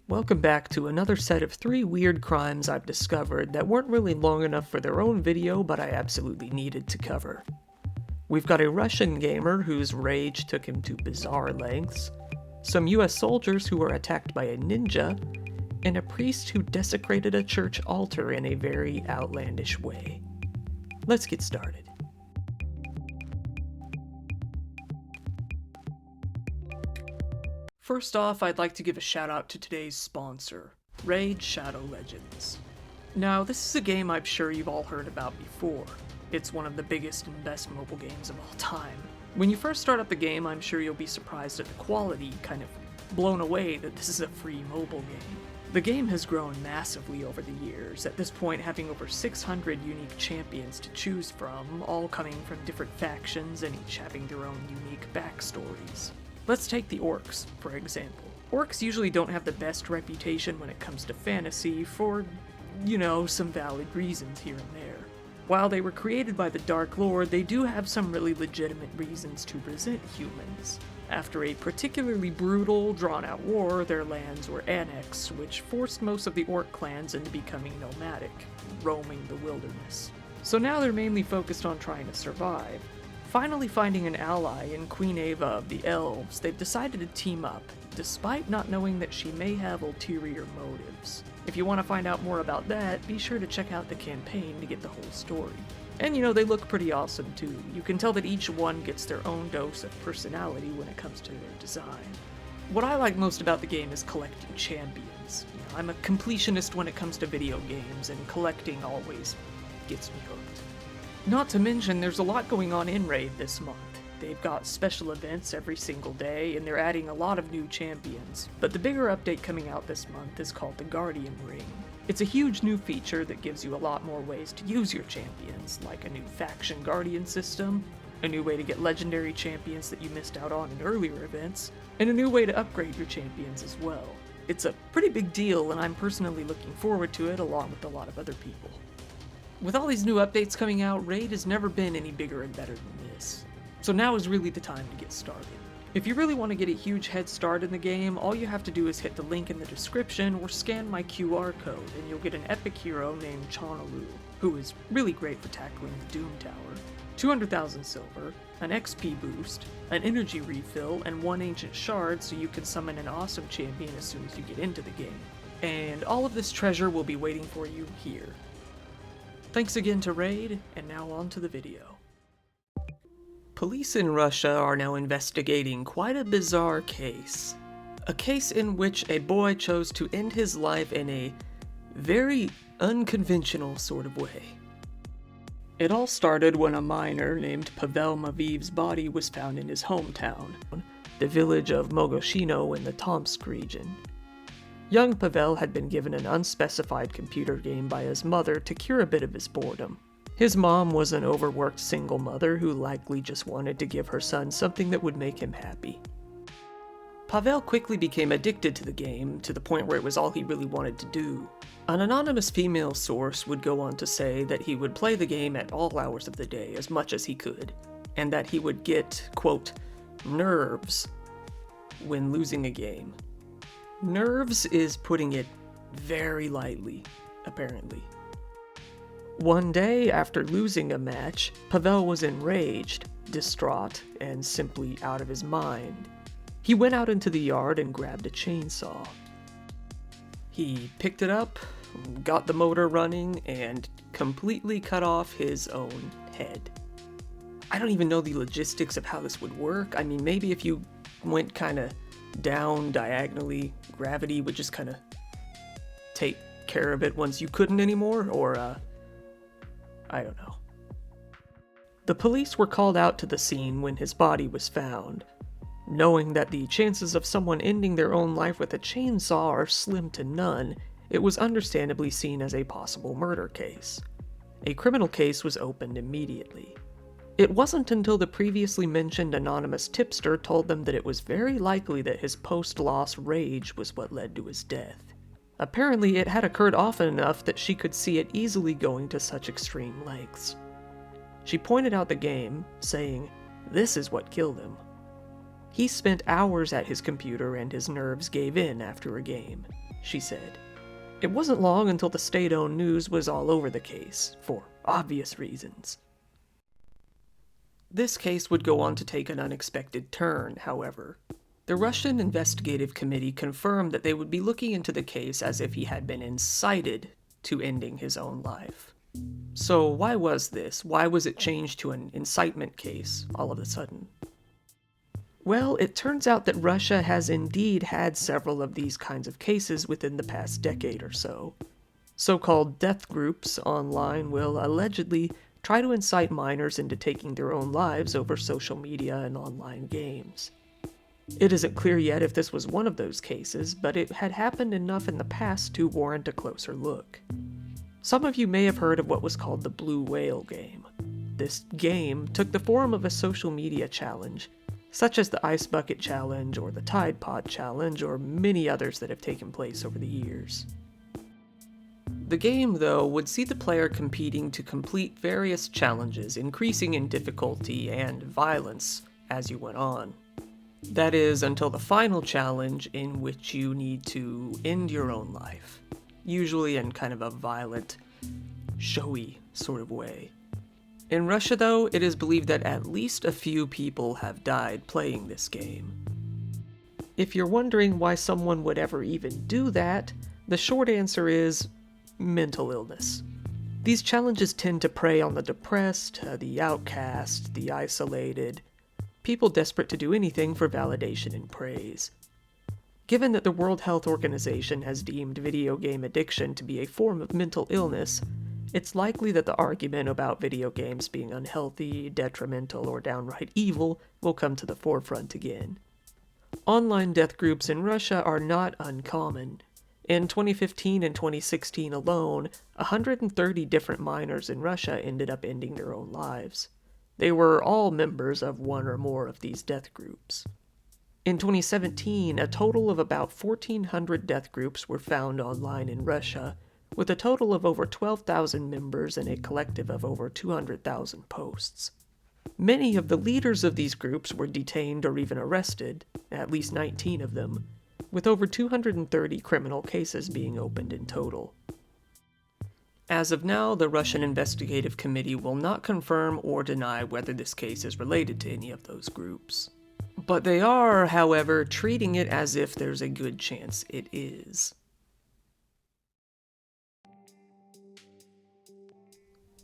Welcome back to another set of 3 weird crimes I've discovered that weren't really long enough for their own video, but I absolutely needed to cover. We've got a Russian gamer whose rage took him to bizarre lengths, some US soldiers who were attacked by a ninja, and a priest who desecrated a church altar in a very outlandish way. Let's get started. First off, I'd like to give a shout out to today's sponsor, Raid Shadow Legends. Now, this is a game I'm sure you've all heard about before. It's one of the biggest and best mobile games of all time. When you first start up the game, I'm sure you'll be surprised at the quality, kind of blown away that this is a free mobile game. The game has grown massively over the years, at this point having over 600 unique champions to choose from, all coming from different factions and each having their own unique backstories. Let's take the orcs, for example. Orcs usually don't have the best reputation when it comes to fantasy for, some valid reasons here and there. While they were created by the Dark Lord, they do have some really legitimate reasons to resent humans. After a particularly brutal, drawn-out war, their lands were annexed, which forced most of the orc clans into becoming nomadic, roaming the wilderness. So now they're mainly focused on trying to survive. Finally finding an ally in Queen Ava of the Elves, they've decided to team up, despite not knowing that she may have ulterior motives. If you want to find out more about that, be sure to check out the campaign to get the whole story. And they look pretty awesome too. You can tell that each one gets their own dose of personality when it comes to their design. What I like most about the game is collecting champions. I'm a completionist when it comes to video games, and collecting always gets me hooked. Not to mention, there's a lot going on in Raid this month. They've got special events every single day, and they're adding a lot of new champions. But the bigger update coming out this month is called the Guardian Ring. It's a huge new feature that gives you a lot more ways to use your champions, like a new faction guardian system, a new way to get legendary champions that you missed out on in earlier events, and a new way to upgrade your champions as well. It's a pretty big deal, and I'm personally looking forward to it along with a lot of other people. With all these new updates coming out, Raid has never been any bigger and better than this. So now is really the time to get started. If you really want to get a huge head start in the game, all you have to do is hit the link in the description or scan my QR code, and you'll get an epic hero named Chanalu, who is really great for tackling the Doom Tower, 200,000 silver, an XP boost, an energy refill, and 1 ancient shard so you can summon an awesome champion as soon as you get into the game. And all of this treasure will be waiting for you here. Thanks again to Raid, and now on to the video. Police in Russia are now investigating quite a bizarre case. A case in which a boy chose to end his life in a very unconventional sort of way. It all started when a minor named Pavel Maviv's body was found in his hometown, the village of Mogoshino in the Tomsk region. Young Pavel had been given an unspecified computer game by his mother to cure a bit of his boredom. His mom was an overworked single mother who likely just wanted to give her son something that would make him happy. Pavel quickly became addicted to the game, to the point where it was all he really wanted to do. An anonymous female source would go on to say that he would play the game at all hours of the day as much as he could, and that he would get, quote, nerves when losing a game. Nerves is putting it very lightly, apparently. One day, after losing a match, Pavel was enraged, distraught, and simply out of his mind. He went out into the yard and grabbed a chainsaw. He picked it up, got the motor running, and completely cut off his own head. I don't even know the logistics of how this would work. I mean, maybe if you went kind of down diagonally, gravity would just kind of take care of it once you couldn't anymore, or I don't know. The police were called out to the scene when his body was found. Knowing that the chances of someone ending their own life with a chainsaw are slim to none, it was understandably seen as a possible murder case. A criminal case was opened immediately. It wasn't until the previously mentioned anonymous tipster told them that it was very likely that his post-loss rage was what led to his death. Apparently, it had occurred often enough that she could see it easily going to such extreme lengths. She pointed out the game, saying, "This is what killed him." He spent hours at his computer and his nerves gave in after a game. she said. It wasn't long until the state-owned news was all over the case, for obvious reasons. This case would go on to take an unexpected turn, however. The Russian Investigative Committee confirmed that they would be looking into the case as if he had been incited to ending his own life. So why was this? Why was it changed to an incitement case all of a sudden? Well, it turns out that Russia has indeed had several of these kinds of cases within the past decade or so. So-called death groups online will allegedly try to incite minors into taking their own lives over social media and online games. It isn't clear yet if this was one of those cases, but it had happened enough in the past to warrant a closer look. Some of you may have heard of what was called the Blue Whale game. This game took the form of a social media challenge, such as the Ice Bucket Challenge or the Tide Pod Challenge or many others that have taken place over the years. The game, though, would see the player competing to complete various challenges, increasing in difficulty and violence as you went on. That is, until the final challenge in which you need to end your own life, usually in kind of a violent, showy sort of way. In Russia, though, it is believed that at least a few people have died playing this game. If you're wondering why someone would ever even do that, the short answer is mental illness. These challenges tend to prey on the depressed, the outcast, the isolated, people desperate to do anything for validation and praise. Given that the World Health Organization has deemed video game addiction to be a form of mental illness, it's likely that the argument about video games being unhealthy, detrimental, or downright evil will come to the forefront again. Online death groups in Russia are not uncommon. In 2015 and 2016 alone, 130 different minors in Russia ended up ending their own lives. They were all members of one or more of these death groups. In 2017, a total of about 1,400 death groups were found online in Russia, with a total of over 12,000 members and a collective of over 200,000 posts. Many of the leaders of these groups were detained or even arrested, at least 19 of them, with over 230 criminal cases being opened in total. As of now, the Russian Investigative Committee will not confirm or deny whether this case is related to any of those groups. But they are, however, treating it as if there's a good chance it is.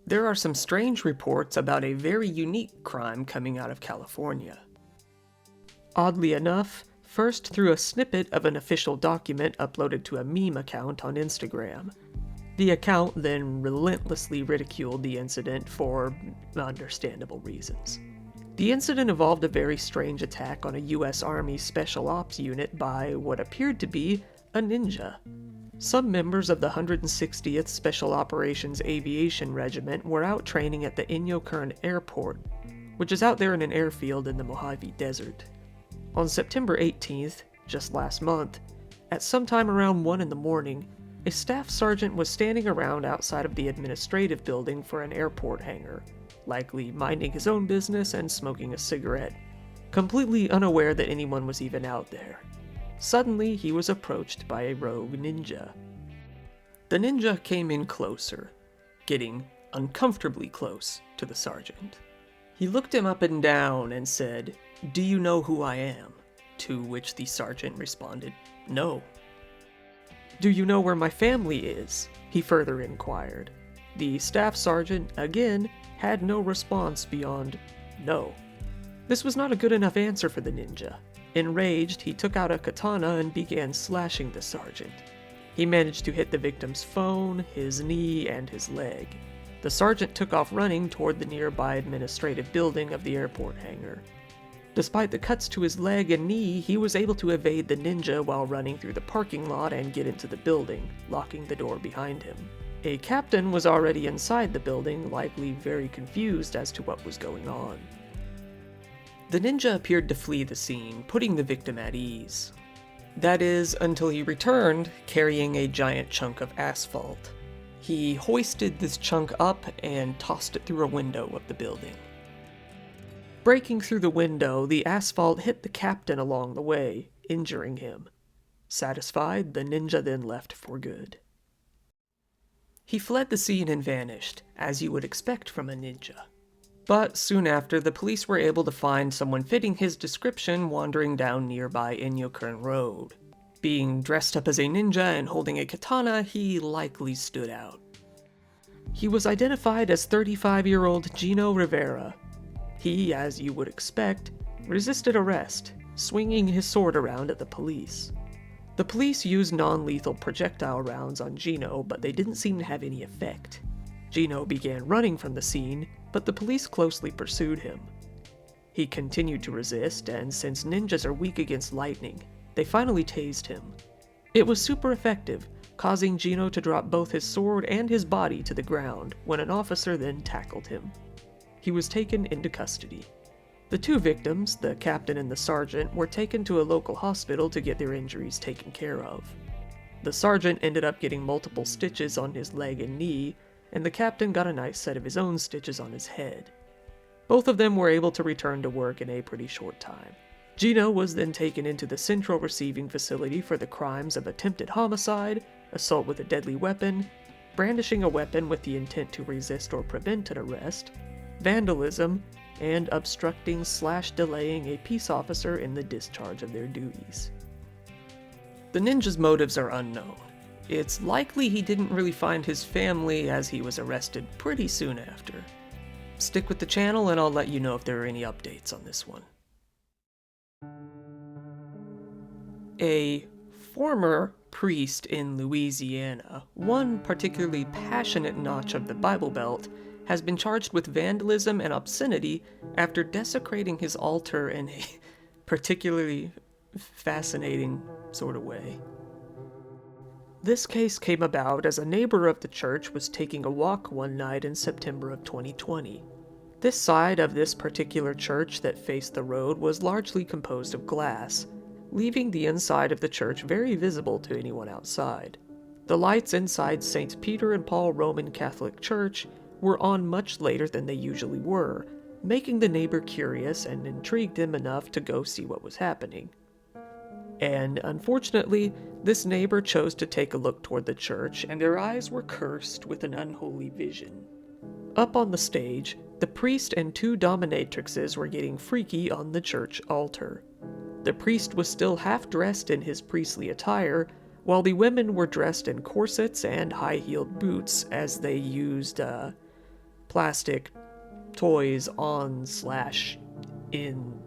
There are some strange reports about a very unique crime coming out of California. Oddly enough, first through a snippet of an official document uploaded to a meme account on Instagram. The account then relentlessly ridiculed the incident for understandable reasons. The incident involved a very strange attack on a U.S. Army Special Ops unit by what appeared to be a ninja. Some members of the 160th Special Operations Aviation Regiment were out training at the Inyo Airport, which is out there in an airfield in the Mojave Desert. On September 18th, just last month, at some time around 1 in the morning, a staff sergeant was standing around outside of the administrative building for an airport hangar, likely minding his own business and smoking a cigarette, completely unaware that anyone was even out there. Suddenly, he was approached by a rogue ninja. The ninja came in closer, getting uncomfortably close to the sergeant. He looked him up and down and said, "Do you know who I am?" To which the sergeant responded, "No." "Do you know where my family is?" he further inquired. The staff sergeant, again, had no response beyond no. This was not a good enough answer for the ninja. Enraged, he took out a katana and began slashing the sergeant. He managed to hit the victim's phone, his knee, and his leg. The sergeant took off running toward the nearby administrative building of the airport hangar. Despite the cuts to his leg and knee, he was able to evade the ninja while running through the parking lot and get into the building, locking the door behind him. A captain was already inside the building, likely very confused as to what was going on. The ninja appeared to flee the scene, putting the victim at ease. That is, until he returned, carrying a giant chunk of asphalt. He hoisted this chunk up and tossed it through a window of the building. Breaking through the window, the asphalt hit the captain along the way, injuring him. Satisfied, the ninja then left for good. He fled the scene and vanished, as you would expect from a ninja. But soon after, the police were able to find someone fitting his description wandering down nearby Inyokern Road. Being dressed up as a ninja and holding a katana, he likely stood out. He was identified as 35-year-old Gino Rivera. He, as you would expect, resisted arrest, swinging his sword around at the police. The police used non-lethal projectile rounds on Gino, but they didn't seem to have any effect. Gino began running from the scene, but the police closely pursued him. He continued to resist, and since ninjas are weak against lightning, they finally tased him. It was super effective, causing Gino to drop both his sword and his body to the ground when an officer then tackled him. He was taken into custody. The two victims, the captain and the sergeant, were taken to a local hospital to get their injuries taken care of. The sergeant ended up getting multiple stitches on his leg and knee, and the captain got a nice set of his own stitches on his head. Both of them were able to return to work in a pretty short time. Gino was then taken into the Central Receiving Facility for the crimes of attempted homicide, assault with a deadly weapon, brandishing a weapon with the intent to resist or prevent an arrest, vandalism, and obstructing/delaying a peace officer in the discharge of their duties. The ninja's motives are unknown. It's likely he didn't really find his family as he was arrested pretty soon after. Stick with the channel and I'll let you know if there are any updates on this one. A former priest in Louisiana, one particularly passionate notch of the Bible Belt, has been charged with vandalism and obscenity after desecrating his altar in a particularly fascinating sort of way. This case came about as a neighbor of the church was taking a walk one night in September of 2020. This side of this particular church that faced the road was largely composed of glass, leaving the inside of the church very visible to anyone outside. The lights inside St. Peter and Paul Roman Catholic Church were on much later than they usually were, making the neighbor curious and intrigued him enough to go see what was happening. And unfortunately, this neighbor chose to take a look toward the church, and their eyes were cursed with an unholy vision. Up on the stage, the priest and two dominatrixes were getting freaky on the church altar. The priest was still half-dressed in his priestly attire, while the women were dressed in corsets and high-heeled boots as they used plastic toys on/in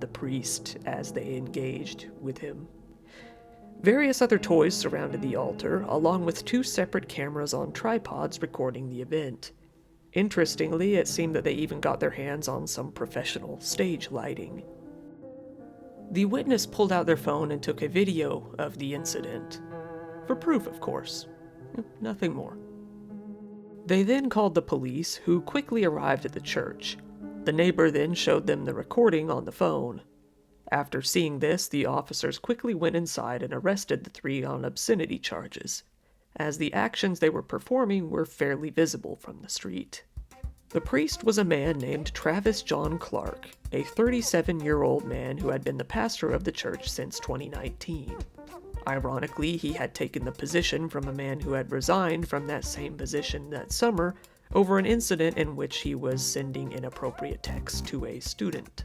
the priest as they engaged with him. Various other toys surrounded the altar, along with two separate cameras on tripods recording the event. Interestingly, it seemed that they even got their hands on some professional stage lighting. The witness pulled out their phone and took a video of the incident. For proof, of course. Nothing more. They then called the police, who quickly arrived at the church. The neighbor then showed them the recording on the phone. After seeing this, the officers quickly went inside and arrested the three on obscenity charges, as the actions they were performing were fairly visible from the street. The priest was a man named Travis John Clark, a 37-year-old man who had been the pastor of the church since 2019. Ironically, he had taken the position from a man who had resigned from that same position that summer over an incident in which he was sending inappropriate texts to a student.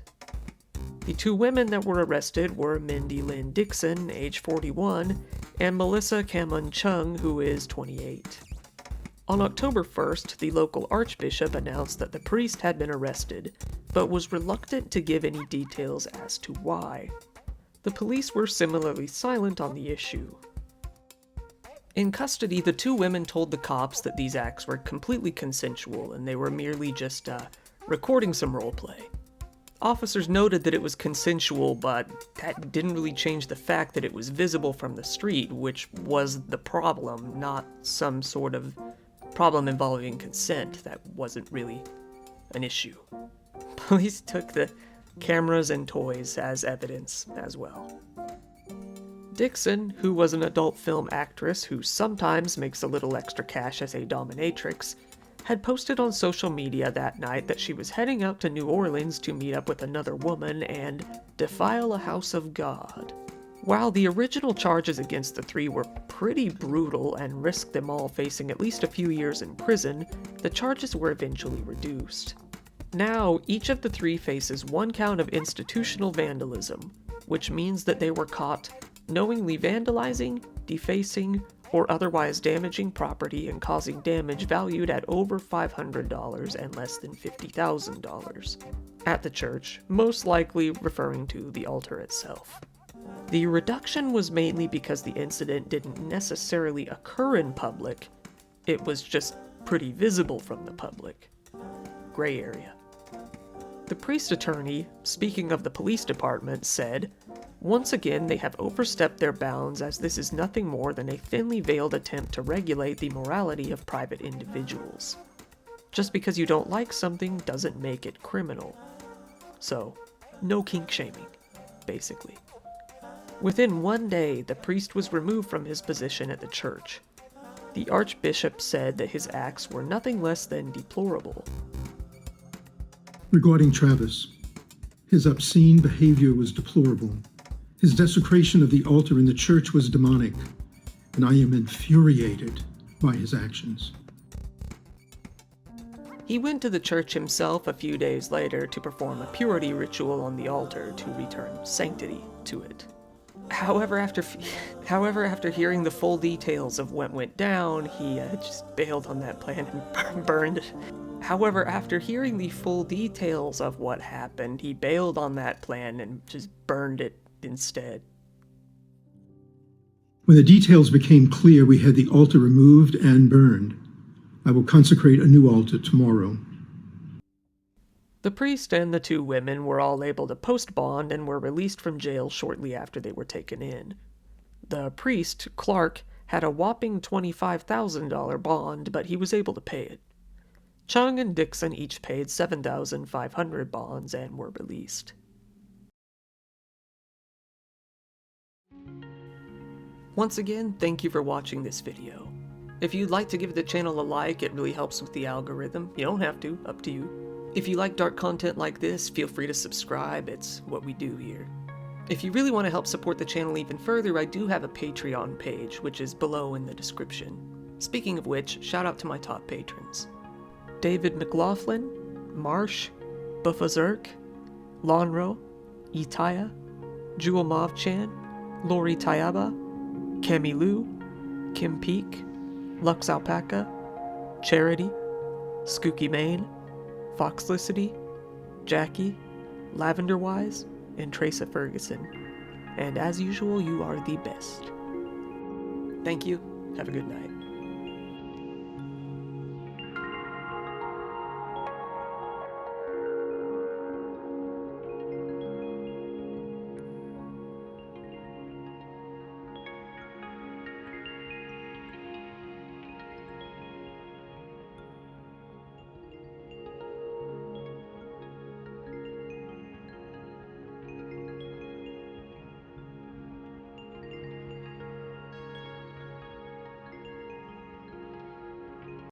The two women that were arrested were Mindy Lynn Dixon, age 41, and Melissa Cameron Chung, who is 28. On October 1st, the local archbishop announced that the priest had been arrested, but was reluctant to give any details as to why. The police were similarly silent on the issue. In custody, the two women told the cops that these acts were completely consensual and they were merely just recording some roleplay. Officers noted that it was consensual, but that didn't really change the fact that it was visible from the street, which was the problem, not some sort of problem involving consent. That wasn't really an issue. Police took the cameras and toys as evidence as well. Dixon, who was an adult film actress who sometimes makes a little extra cash as a dominatrix, had posted on social media that night that she was heading out to New Orleans to meet up with another woman and defile a house of God. While the original charges against the three were pretty brutal and risked them all facing at least a few years in prison, the charges were eventually reduced. Now, each of the three faces one count of institutional vandalism, which means that they were caught knowingly vandalizing, defacing, or otherwise damaging property and causing damage valued at over $500 and less than $50,000 at the church, most likely referring to the altar itself. The reduction was mainly because the incident didn't necessarily occur in public, it was just pretty visible from the public. Gray area. The priest attorney, speaking of the police department, said, "Once again, they have overstepped their bounds as this is nothing more than a thinly veiled attempt to regulate the morality of private individuals. Just because you don't like something doesn't make it criminal. So, no kink shaming, basically." Within one day, the priest was removed from his position at the church. The archbishop said that his acts were nothing less than deplorable. Regarding Travis, his obscene behavior was deplorable. His desecration of the altar in the church was demonic, and I am infuriated by his actions. He went to the church himself a few days later to perform a purity ritual on the altar to return sanctity to it. However, after hearing the full details of what went down, he just bailed on that plan and burned it. However, after hearing the full details of what happened, he bailed on that plan and just burned it instead. When the details became clear, we had the altar removed and burned. I will consecrate a new altar tomorrow. The priest and the two women were all able to post bond and were released from jail shortly after they were taken in. The priest, Clark, had a whopping $25,000 bond, but he was able to pay it. Chung and Dixon each paid $7,500 bonds and were released. Once again, thank you for watching this video. If you'd like to give the channel a like, it really helps with the algorithm. You don't have to, up to you. If you like dark content like this, feel free to subscribe, it's what we do here. If you really want to help support the channel even further, I do have a Patreon page, which is below in the description. Speaking of which, shout out to my top patrons: David McLaughlin, Marsh, Buffazerk, Lonro, Itaya, Jewel Mavchan, Lori Tayaba, Kemi Lu, Kim Peak, Lux Alpaca, Charity, Skooky Main, Foxlicity, Jackie, Lavender Wise, and Trace Ferguson. And as usual, you are the best. Thank you. Have a good night.